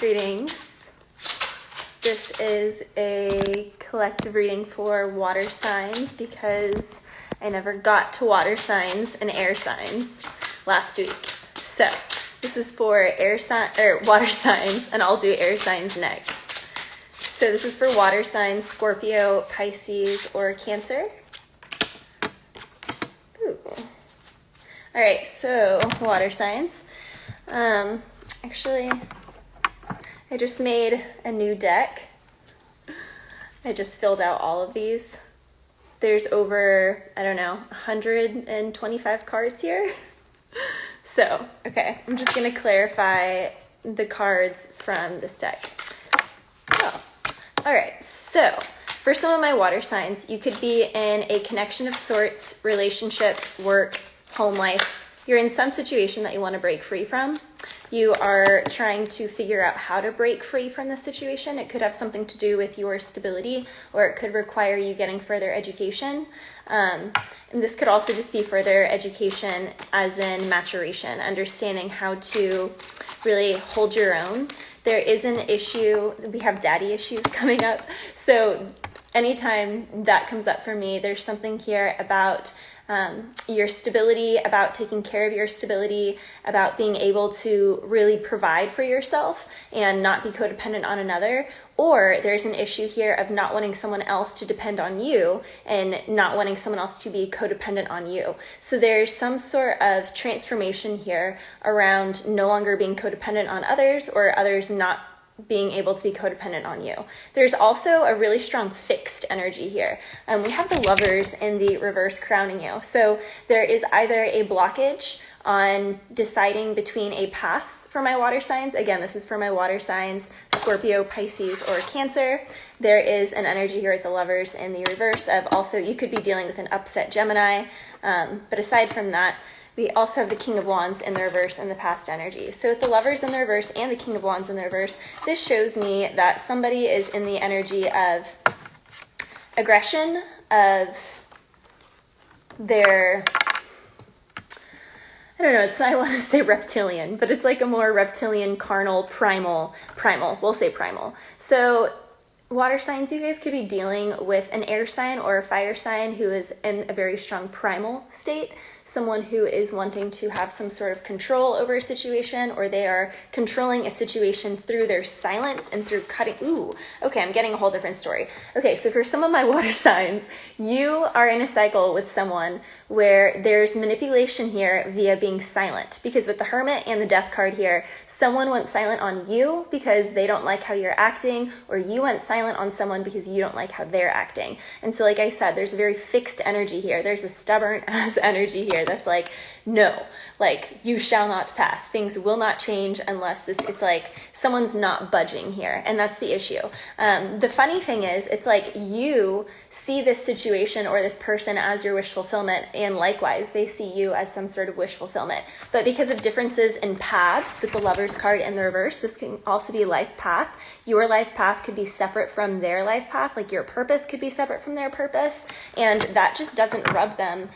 Greetings. This is a collective reading for water signs because I never got to water signs and air signs last week. So this is for water signs, and I'll do air signs next. So this is for water signs: Scorpio, Pisces, or Cancer. Ooh. All right, so water signs. Actually, I just made a new deck. I just filled out all of these. There's over, 125 cards here. So, okay, I'm just going to clarify the cards from this deck. Oh, all right, so for some of my water signs, you could be in a connection of sorts: relationship, work, home life. You're in some situation that you want to break free from. You are trying to figure out how to break free from the situation. It could have something to do with your stability, or it could require you getting further education. And this could also just be further education as in maturation, understanding how to really hold your own. There is an issue. We have daddy issues coming up. So anytime that comes up for me, there's something here about your stability, about taking care of your stability, about being able to really provide for yourself and not be codependent on another. Or there's an issue here of not wanting someone else to depend on you and not wanting someone else to be codependent on you. So there's some sort of transformation here around no longer being codependent on others, or others not being able to be codependent on you. There's also a really strong fixed energy here. We have the Lovers in the reverse crowning you. So there is either a blockage on deciding between a path for my water signs. Again, this is for my water signs: Scorpio, Pisces, or Cancer. There is an energy here at the Lovers in the reverse of also you could be dealing with an upset Gemini. But aside from that, we also have the King of Wands in the reverse in the past energy. So with the Lovers in the reverse and the King of Wands in the reverse, this shows me that somebody is in the energy of aggression, of their, it's I want to say reptilian, but it's like a more reptilian, carnal, primal, we'll say primal. So water signs, you guys could be dealing with an air sign or a fire sign who is in a very strong primal state. Someone who is wanting to have some sort of control over a situation, or they are controlling a situation through their silence and through cutting. Ooh, okay, I'm getting a whole different story. Okay, so for some of my water signs, you are in a cycle with someone where there's manipulation here via being silent. Because with the Hermit and the Death card here, someone went silent on you because they don't like how you're acting, or you went silent on someone because you don't like how they're acting. And so like I said, there's a very fixed energy here. There's a stubborn ass energy here that's like, no, like you shall not pass. Things will not change unless it's like someone's not budging here. And that's the issue. The funny thing is, it's like you see this situation or this person as your wish fulfillment, and likewise they see you as some sort of wish fulfillment. But because of differences in paths with the Lovers card in the reverse, this can also be life path. Your life path could be separate from their life path, like your purpose could be separate from their purpose, and that just doesn't rub them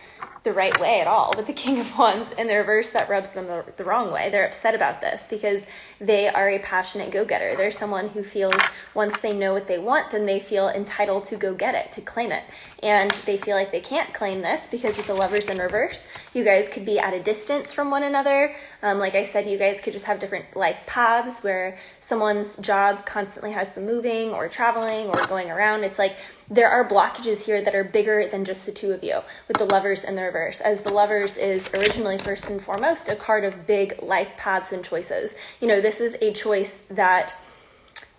the right way at all. With the King of Wands in the reverse, that rubs them the wrong way. They're upset about this because they are a passionate go-getter. They're someone who feels once they know what they want, then they feel entitled to go get it, to claim it. And they feel like they can't claim this because with the Lovers in reverse, you guys could be at a distance from one another. Like I said, you guys could just have different life paths where someone's job constantly has them moving or traveling or going around. It's like there are blockages here that are bigger than just the two of you with the Lovers in the reverse, as the Lovers is originally first and foremost a card of big life paths and choices. This is a choice that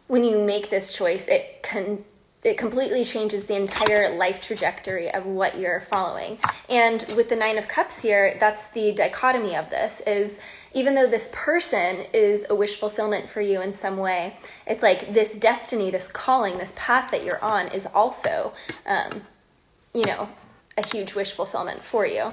when you make this choice, it completely changes the entire life trajectory of what you're following. And with the Nine of Cups here, that's the dichotomy of this, is even though this person is a wish fulfillment for you in some way, it's like this destiny, this calling, this path that you're on is also, a huge wish fulfillment for you.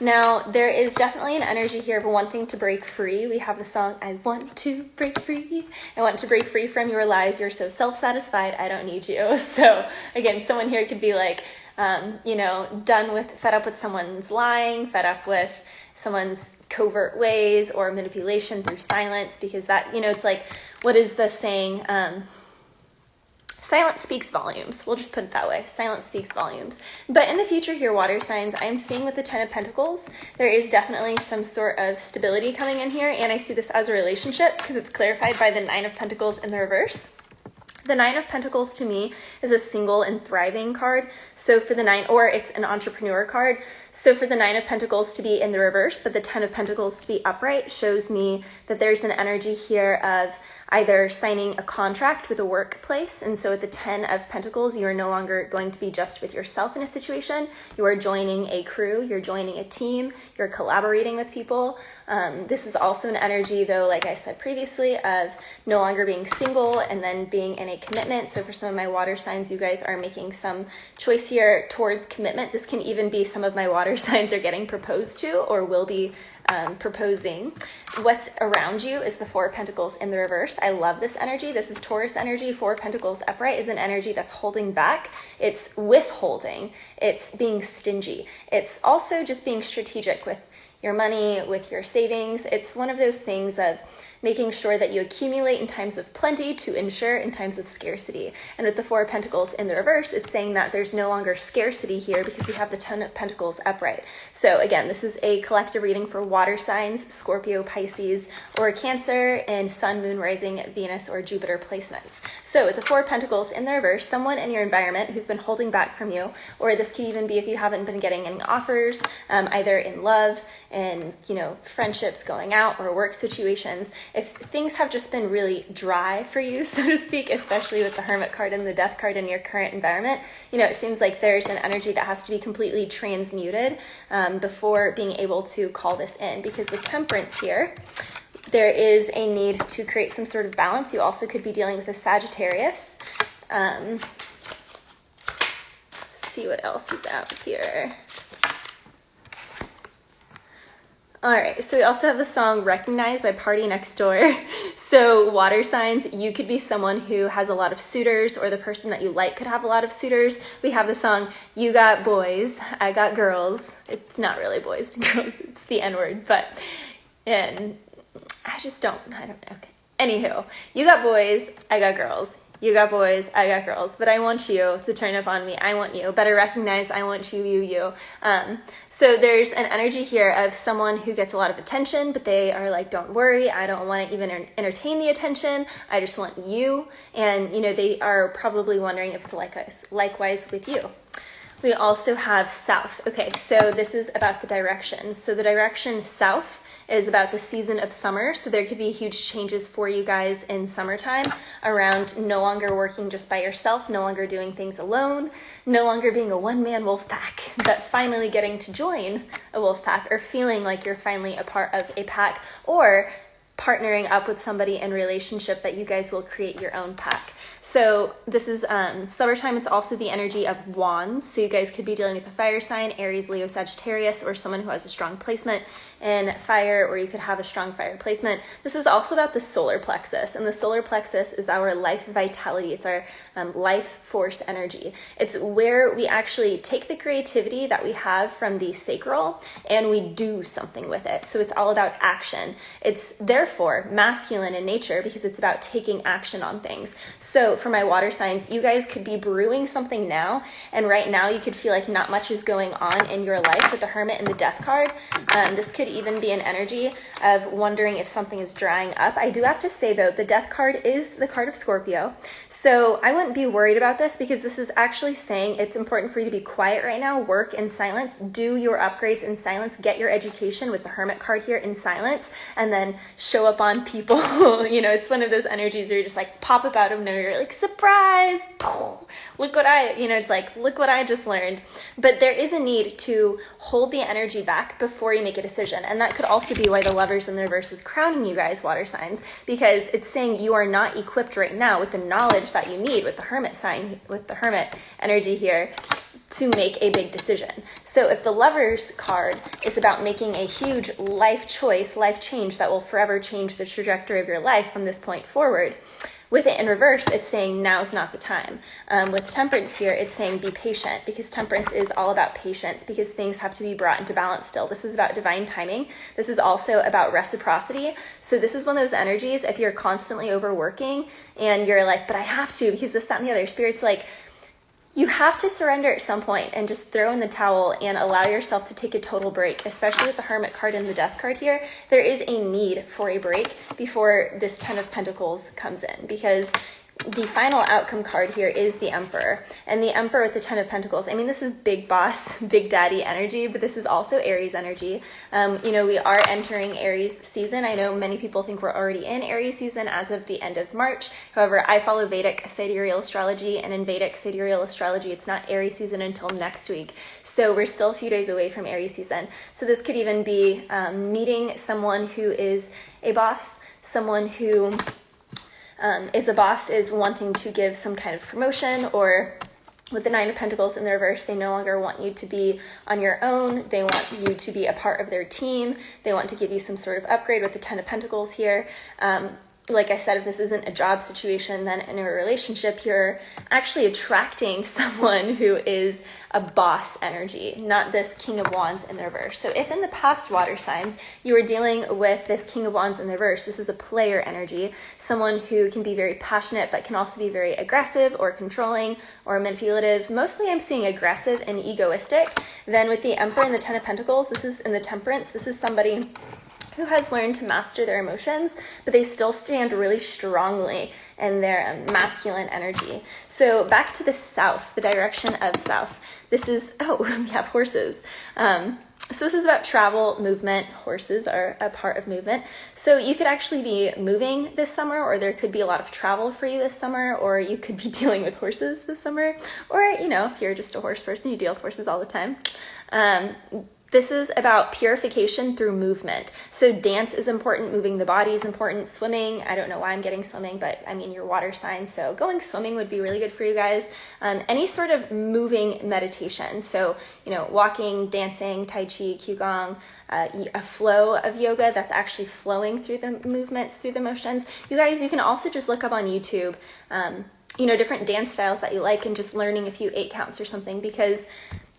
Now, there is definitely an energy here of wanting to break free. We have the song, I want to break free. I want to break free from your lies. You're so self-satisfied. I don't need you. So again, someone here could be like, fed up with someone's lying, fed up with someone's covert ways or manipulation through silence, because that, it's like, what is the saying? Silence speaks volumes. We'll just put it that way. Silence speaks volumes. But in the future here, water signs, I'm seeing with the 10 of Pentacles, there is definitely some sort of stability coming in here. And I see this as a relationship because it's clarified by the 9 of Pentacles in the reverse. The 9 of Pentacles to me is a single and thriving card. So for the 9, or it's an entrepreneur card. So for the 9 of Pentacles to be in the reverse, but the 10 of Pentacles to be upright shows me that there's an energy here of either signing a contract with a workplace. And so with the 10 of Pentacles, you are no longer going to be just with yourself in a situation. You are joining a crew, you're joining a team, you're collaborating with people. This is also an energy, though, like I said previously, of no longer being single and then being in a commitment. So for some of my water signs, you guys are making some choice here towards commitment. This can even be some of my water signs are getting proposed to or will be proposing. What's around you is the 4 of Pentacles in the reverse. I love this energy. This is Taurus energy. 4 of Pentacles upright is an energy that's holding back. It's withholding. It's being stingy. It's also just being strategic with your money, with your savings. It's one of those things of making sure that you accumulate in times of plenty to ensure in times of scarcity. And with the 4 of Pentacles in the reverse, it's saying that there's no longer scarcity here because you have the 10 of Pentacles upright. So again, this is a collective reading for water signs, Scorpio, Pisces, or Cancer, and Sun, Moon, Rising, Venus, or Jupiter placements. So with the 4 of Pentacles in the reverse, someone in your environment who's been holding back from you, or this could even be if you haven't been getting any offers, either in love and, friendships, going out, or work situations. If things have just been really dry for you, so to speak, especially with the Hermit card and the Death card in your current environment, it seems like there's an energy that has to be completely transmuted before being able to call this in. Because with Temperance here, there is a need to create some sort of balance. You also could be dealing with a Sagittarius. See what else is out here. All right, so we also have the song Recognize by Party Next Door. So water signs, you could be someone who has a lot of suitors, or the person that you like could have a lot of suitors. We have the song You Got Boys, I Got Girls. It's not really boys to girls, it's the N-word, and I don't know. Okay. Anywho, you got boys, I got girls. You got boys, I got girls, but I want you to turn up on me. I want you. Better recognize I want you. So there's an energy here of someone who gets a lot of attention, but they are like, don't worry, I don't want to even entertain the attention. I just want you. And, they are probably wondering if it's likewise with you. We also have south. Okay, so this is about the direction. So the direction south is about the season of summer. So there could be huge changes for you guys in summertime around no longer working just by yourself, no longer doing things alone, no longer being a one-man wolf pack, but finally getting to join a wolf pack, or feeling like you're finally a part of a pack, or partnering up with somebody in relationship that you guys will create your own pack. So this is summertime. It's also the energy of wands. So you guys could be dealing with a fire sign, Aries, Leo, Sagittarius, or someone who has a strong placement in fire, or you could have a strong fire placement. This is also about the solar plexus, and the solar plexus is our life vitality. It's our life force energy. It's where we actually take the creativity that we have from the sacral and we do something with it. So it's all about action. It's therefore masculine in nature because it's about taking action on things. So for my water signs, you guys could be brewing something now, and right now you could feel like not much is going on in your life with the Hermit and the Death card. This could even be an energy of wondering if something is drying up. I do have to say, though, the Death card is the card of Scorpio, so I wouldn't be worried about this, because this is actually saying it's important for you to be quiet right now, work in silence, do your upgrades in silence, get your education with the Hermit card here in silence, and then show up on people. It's one of those energies where you just like pop up out of nowhere, you're like, surprise, look what it's like, look what I just learned. But there is a need to hold the energy back before you make a decision. And that could also be why the Lovers in the reverse is crowning you guys, water signs, because it's saying you are not equipped right now with the knowledge that you need with the Hermit sign, with the Hermit energy here, to make a big decision. So if the Lovers card is about making a huge life choice, life change that will forever change the trajectory of your life from this point forward, with it in reverse, it's saying now's not the time. With temperance here, it's saying be patient, because temperance is all about patience, because things have to be brought into balance still. This is about divine timing. This is also about reciprocity. So this is one of those energies, if you're constantly overworking and you're like, but I have to because this, that, and the other, Spirit's like, you have to surrender at some point and just throw in the towel and allow yourself to take a total break, especially with the Hermit card and the Death card here. There is a need for a break before this Ten of Pentacles comes in, because the final outcome card here is the Emperor. And the Emperor with the Ten of Pentacles, I mean, this is big boss, big daddy energy, but this is also Aries energy. We are entering Aries season. I know many people think we're already in Aries season as of the end of March. However, I follow Vedic sidereal astrology, and in Vedic sidereal astrology, it's not Aries season until next week. So we're still a few days away from Aries season. So this could even be meeting someone who is a boss, someone who is a boss, is wanting to give some kind of promotion, or with the Nine of Pentacles in the reverse, they no longer want you to be on your own. They want you to be a part of their team. They want to give you some sort of upgrade with the Ten of Pentacles here. Like I said, if this isn't a job situation, then in a relationship, you're actually attracting someone who is a boss energy, not this King of Wands in the reverse. So if in the past water signs, you were dealing with this King of Wands in the reverse, this is a player energy, someone who can be very passionate, but can also be very aggressive or controlling or manipulative. Mostly I'm seeing aggressive and egoistic. Then with the Emperor and the Ten of Pentacles, this is in the Temperance, this is somebody who has learned to master their emotions, but they still stand really strongly in their masculine energy. So back to the south, the direction of south. This is, we have horses. So this is about travel, movement. Horses are a part of movement. So you could actually be moving this summer, or there could be a lot of travel for you this summer, or you could be dealing with horses this summer. Or, if you're just a horse person, you deal with horses all the time. This is about purification through movement. So dance is important, moving the body is important, swimming. I don't know why I'm getting swimming, but I mean, your water sign. So going swimming would be really good for you guys. Any sort of moving meditation. So, walking, dancing, Tai Chi, Qigong, a flow of yoga that's actually flowing through the movements, through the motions. You guys, you can also just look up on YouTube, different dance styles that you like, and just learning a few 8 counts or something, because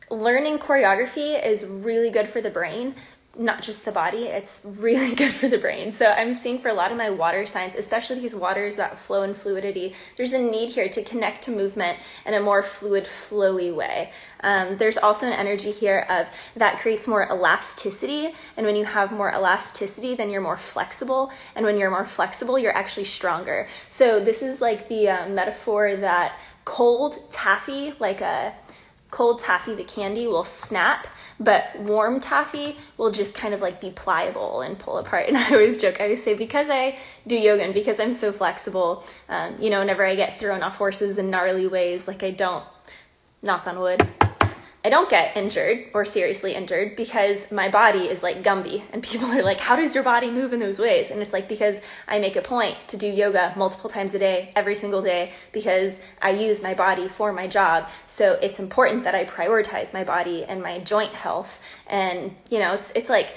learning choreography is really good for the brain, not just the body. It's really good for the brain. So I'm seeing for a lot of my water signs, especially these waters that flow in fluidity, there's a need here to connect to movement in a more fluid, flowy way. There's also an energy here of that creates more elasticity. And when you have more elasticity, then you're more flexible. And when you're more flexible, you're actually stronger. So this is like the metaphor that cold taffy, cold taffy, the candy, will snap, but warm taffy will just kind of be pliable and pull apart. And I always joke, I always say, because I do yoga and because I'm so flexible, whenever I get thrown off horses in gnarly ways, I don't, knock on wood, I don't get injured or seriously injured, because my body is like Gumby, and people are like, how does your body move in those ways? And it's because I make a point to do yoga multiple times a day, every single day, because I use my body for my job. So it's important that I prioritize my body and my joint health. And, it's like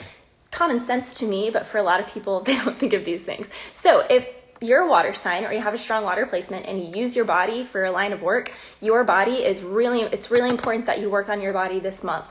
common sense to me, but for a lot of people, they don't think of these things. So if you're a water sign, or you have a strong water placement, and you use your body for a line of work, your body is it's really important that you work on your body this month,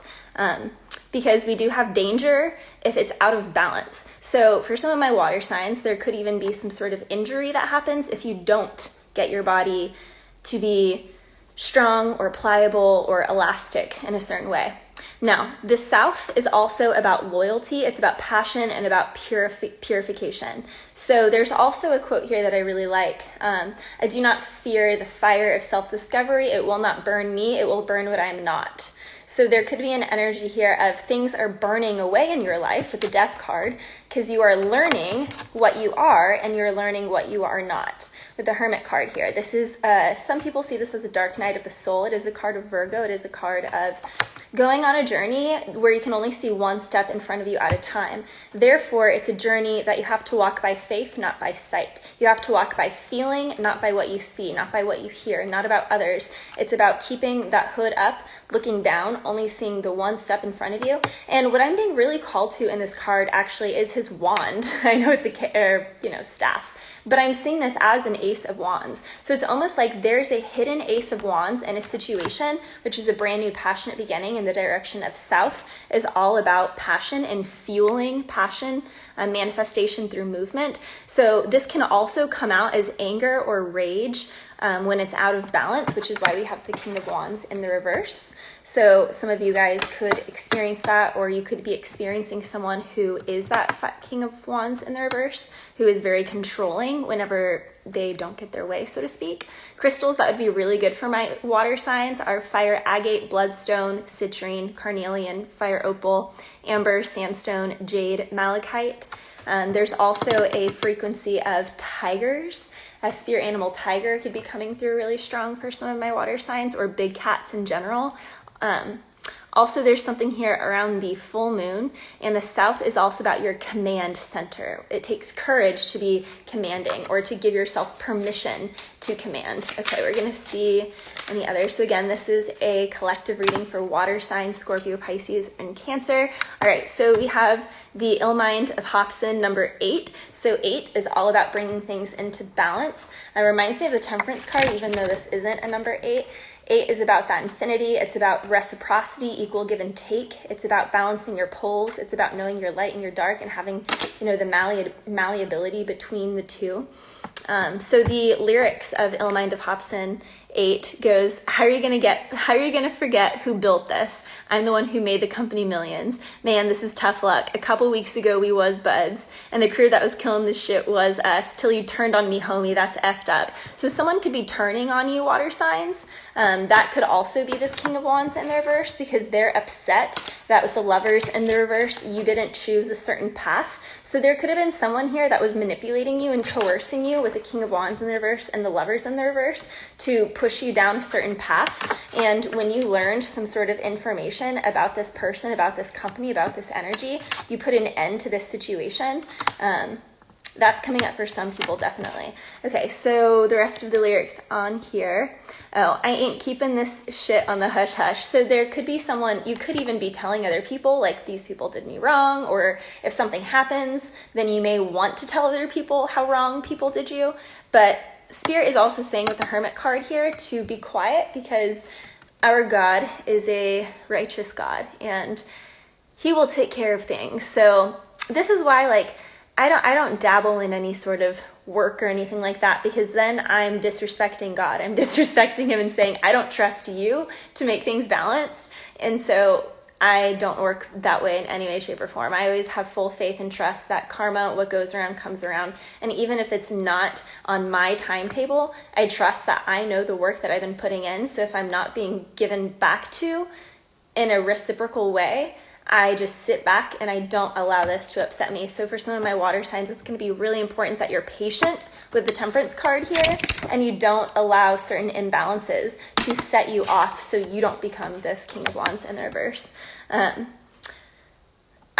because we do have danger if it's out of balance. So for some of my water signs, there could even be some sort of injury that happens if you don't get your body to be strong or pliable or elastic in a certain way. Now, the South is also about loyalty. It's about passion and about purification. So there's also a quote here that I really like. I do not fear the fire of self-discovery. It will not burn me. It will burn what I am not. So there could be an energy here of things are burning away in your life with the Death card, because you are learning what you are and you're learning what you are not. With the Hermit card here, this is, some people see this as a dark night of the soul. It is a card of Virgo. It is a card of going on a journey where you can only see one step in front of you at a time. Therefore, it's a journey that you have to walk by faith, not by sight. You have to walk by feeling, not by what you see, not by what you hear, not about others. It's about keeping that hood up, looking down, only seeing the one step in front of you. And what I'm being really called to in this card actually is his wand. I know it's a staff. But I'm seeing this as an Ace of Wands. So it's almost like there's a hidden Ace of Wands in a situation, which is a brand new passionate beginning in the direction of south, is all about passion and fueling passion, manifestation through movement. So this can also come out as anger or rage when it's out of balance, which is why we have the King of Wands in the reverse. So some of you guys could experience that, or you could be experiencing someone who is that King of Wands in the reverse, who is very controlling whenever they don't get their way, so to speak. Crystals that would be really good for my water signs are fire agate, bloodstone, citrine, carnelian, fire opal, amber, sandstone, jade, malachite. There's also a frequency of tigers. A spirit animal tiger could be coming through really strong for some of my water signs, or big cats in general. Also, there's something here around the full moon, and the south is also about your command center. It takes courage to be commanding, or to give yourself permission to command. Okay, we're going to see any others. So again, this is a collective reading for water signs, Scorpio, Pisces, and Cancer. All right, so we have the Ill Mind of Hobson, number 8. So 8 is all about bringing things into balance. It reminds me of the Temperance card, even though this isn't a number 8. 8 is about that infinity. It's about reciprocity, equal give and take. It's about balancing your poles. It's about knowing your light and your dark and having, the malleability between the two. So the lyrics of Ill Mind of Hobson 8 goes, how are you going to forget who built this? I'm the one who made the company millions. Man, this is tough luck. A couple weeks ago, we was buds, and the crew that was killing the shit was us, till you turned on me, homie. That's effed up. So someone could be turning on you, water signs. That could also be this King of Wands in the reverse, because they're upset that with the Lovers in the reverse, you didn't choose a certain path. So there could have been someone here that was manipulating you and coercing you with the King of Wands in the reverse and the Lovers in the reverse to push you down a certain path. And when you learned some sort of information about this person, about this company, about this energy, you put an end to this situation. That's coming up for some people, definitely. Okay, so the rest of the lyrics on here. Oh, I ain't keeping this shit on the hush hush. So there could be someone, you could even be telling other people, like, these people did me wrong, or if something happens, then you may want to tell other people how wrong people did you. But Spirit is also saying with the Hermit card here to be quiet, because our God is a righteous God, and he will take care of things. So this is why, like, I don't dabble in any sort of work or anything like that, because then I'm disrespecting God. I'm disrespecting him and saying, I don't trust you to make things balanced. And so I don't work that way in any way, shape, or form. I always have full faith and trust that karma, what goes around, comes around. And even if it's not on my timetable, I trust that I know the work that I've been putting in. So if I'm not being given back to in a reciprocal way, I just sit back and I don't allow this to upset me. So for some of my water signs, it's going to be really important that you're patient with the Temperance card here, and you don't allow certain imbalances to set you off so you don't become this King of Wands in the reverse.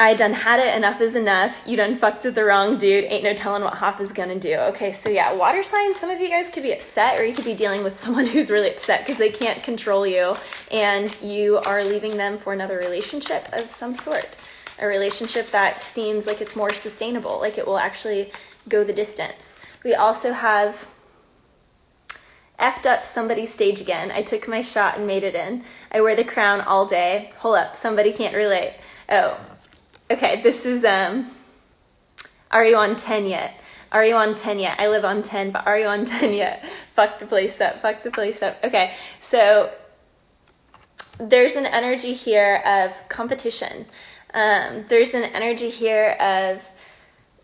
I done had it, enough is enough. You done fucked with the wrong dude. Ain't no telling what Hop is gonna do. Okay, so yeah, water signs, some of you guys could be upset, or you could be dealing with someone who's really upset because they can't control you, and you are leaving them for another relationship of some sort. A relationship that seems like it's more sustainable, like it will actually go the distance. We also have effed up somebody's stage again. I took my shot and made it in. I wear the crown all day. Hold up, somebody can't relate. Oh. Okay, this is, are you on 10 yet? Are you on 10 yet? I live on 10, but are you on 10 yet? Fuck the place up, fuck the place up. Okay, so there's an energy here of competition. There's an energy here of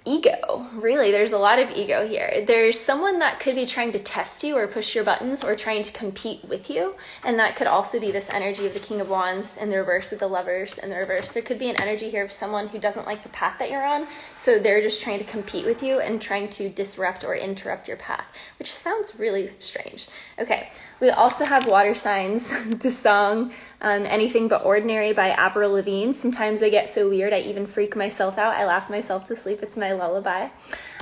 ego. Really, there's a lot of ego here. There's someone that could be trying to test you or push your buttons or trying to compete with you, and that could also be this energy of the King of Wands in the reverse, with the Lovers in the reverse. There could be an energy here of someone who doesn't like the path that you're on, so they're just trying to compete with you and trying to disrupt or interrupt your path, which sounds really strange. Okay, we also have water signs. The song Anything But Ordinary by Avril Lavigne. Sometimes I get so weird I even freak myself out. I laugh myself to sleep. It's my lullaby.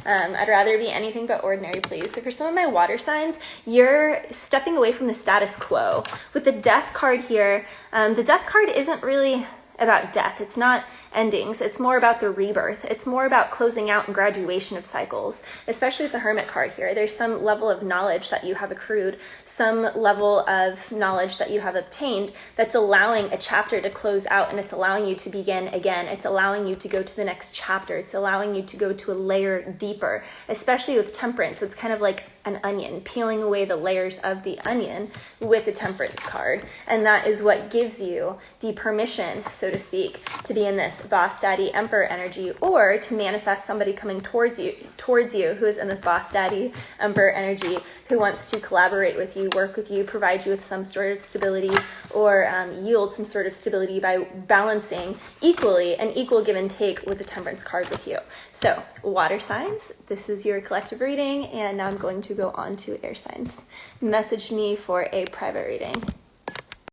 I'd rather be anything but ordinary, please. So for some of my water signs, you're stepping away from the status quo. With the Death card here, the Death card isn't really about death. It's not endings. It's more about the rebirth. It's more about closing out and graduation of cycles, especially with the Hermit card here. There's some level of knowledge that you have accrued, some level of knowledge that you have obtained that's allowing a chapter to close out, and it's allowing you to begin again. It's allowing you to go to the next chapter. It's allowing you to go to a layer deeper, especially with Temperance. It's kind of like an onion, peeling away the layers of the onion with the Temperance card. And that is what gives you the permission, so to speak, to be in this Boss Daddy Emperor energy, or to manifest somebody coming towards you who is in this Boss Daddy Emperor energy, who wants to collaborate with you, work with you, provide you with some sort of stability, or yield some sort of stability by balancing equally an equal give and take with the Temperance card with you. So, water signs, this is your collective reading, and now I'm going to go on to air signs. Message me for a private reading.